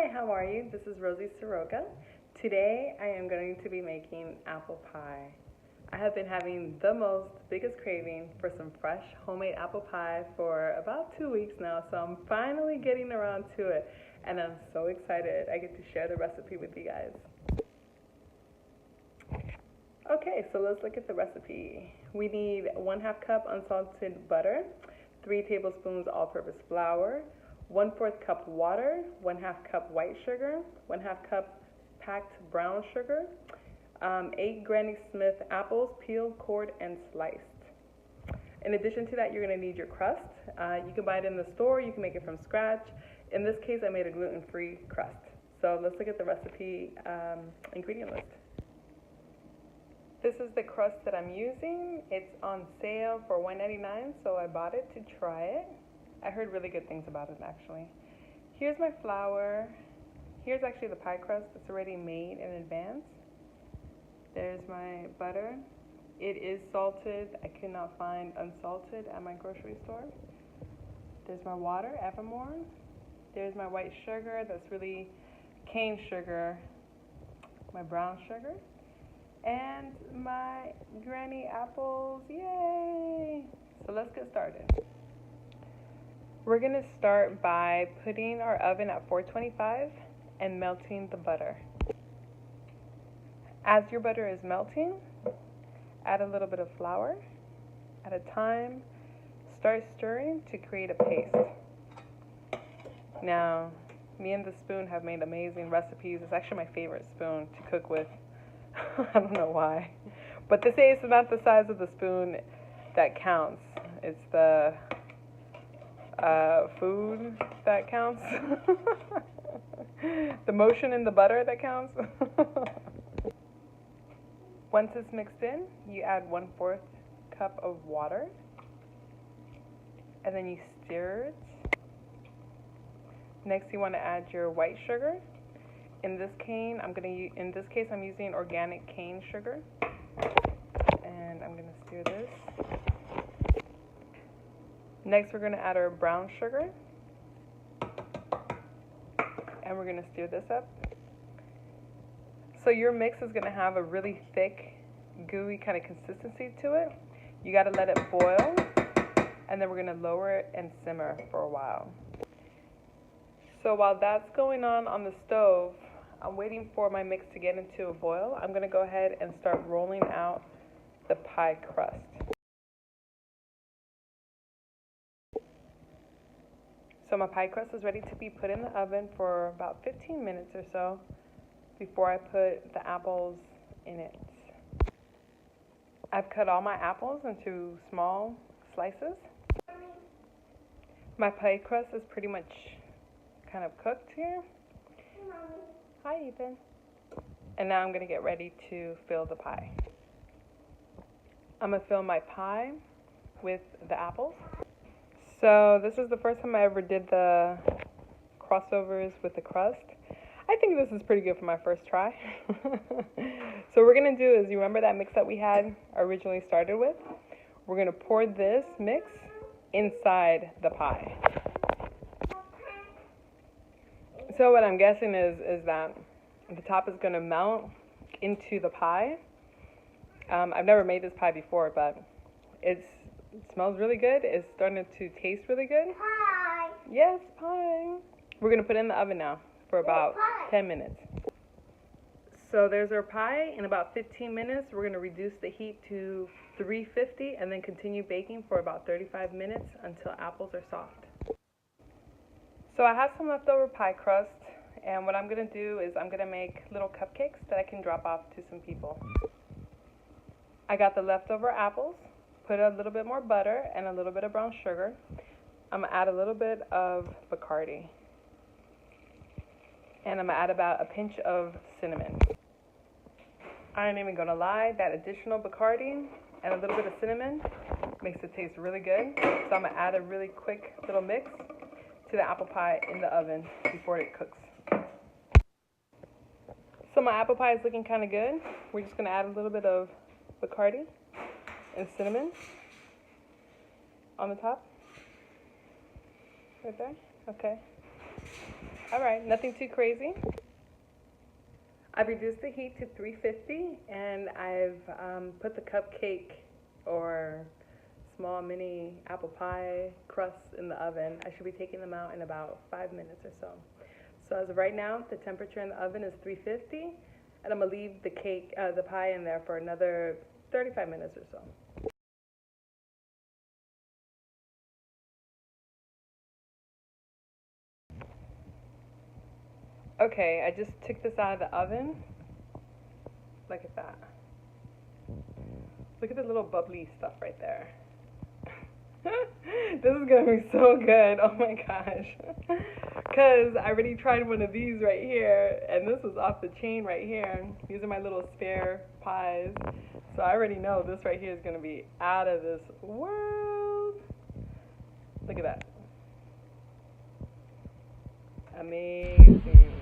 Hi, how are you? This is Rosie Soroka. Today I am going to be making apple pie. I have been having the biggest craving for some fresh homemade apple pie for about 2 weeks now, so I'm finally getting around to it, and I'm so excited I get to share the recipe with you guys. Okay, so let's look at the recipe. We need 1/2 cup unsalted butter, 3 tablespoons all-purpose flour, 1/4 cup water, 1/2 cup white sugar, 1/2 cup packed brown sugar, 8 Granny Smith apples, peeled, cored, and sliced. In addition to that, you're going to need your crust. You can buy it in the store, you can make it from scratch. In this case, I made a gluten-free crust. So let's look at the recipe ingredient list. This is the crust that I'm using. It's on sale for $1.99, so I bought it to try it. I heard really good things about it, actually. Here's my flour. Here's actually the pie crust that's already made in advance. There's my butter. It is salted. I could not find unsalted at my grocery store. There's my water, Evermore. There's my white sugar. That's really cane sugar. My brown sugar. And my granny apples. Yay! So let's get started. We're going to start by putting our oven at 425 and melting the butter. As your butter is melting, add a little bit of flour at a time. Start stirring to create a paste. Now, me and the spoon have made amazing recipes. It's actually my favorite spoon to cook with. I don't know why. But they say it's not the size of the spoon that counts. It's the food that counts. The motion in the butter that counts. Once it's mixed in, you add 1/4 cup of water, and then you stir it. Next, you want to add your white sugar. In this case, I'm using organic cane sugar, and I'm going to stir this. Next, we're going to add our brown sugar, and we're going to stir this up. So your mix is going to have a really thick, gooey kind of consistency to it. You got to let it boil, and then we're going to lower it and simmer for a while. So while that's going on the stove, I'm waiting for my mix to get into a boil. I'm going to go ahead and start rolling out the pie crust. So my pie crust is ready to be put in the oven for about 15 minutes or so before I put the apples in it. I've cut all my apples into small slices. My pie crust is pretty much kind of cooked here. Hi, Ethan. And now I'm going to get ready to fill the pie. I'm going to fill my pie with the apples. So this is the first time I ever did the crossovers with the crust. I think this is pretty good for my first try. So what we're going to do is, you remember that mix that we had originally started with? We're going to pour this mix inside the pie. So what I'm guessing is that the top is going to melt into the pie. I've never made this pie before, but it smells really good. It's starting to taste really good. Pie. Yes, pie. We're going to put it in the oven now for about 10 minutes. So there's our pie. In about 15 minutes, we're going to reduce the heat to 350 and then continue baking for about 35 minutes until apples are soft. So I have some leftover pie crust, and what I'm going to do is I'm going to make little cupcakes that I can drop off to some people. I got the leftover apples, put a little bit more butter and a little bit of brown sugar. I'm going to add a little bit of Bacardi. And I'm going to add about a pinch of cinnamon. I ain't even going to lie, that additional Bacardi and a little bit of cinnamon makes it taste really good. So I'm going to add a really quick little mix to the apple pie in the oven before it cooks. So my apple pie is looking kind of good. We're just going to add a little bit of Bacardi and cinnamon on the top. Right there. Okay. All right, nothing too crazy. I've reduced the heat to 350, and I've put the cupcake or small mini apple pie crusts in the oven. I should be taking them out in about 5 minutes or so. So as of right now, the temperature in the oven is 350, and I'm gonna leave the pie in there for another 35 minutes or so. Okay, I just took this out of the oven. Look at that. Look at the little bubbly stuff right there. This is gonna be so good. Oh my gosh. Cause I already tried one of these right here, and this was off the chain right here. These are my little spare pies. So I already know this right here is gonna be out of this world. Look at that. Amazing.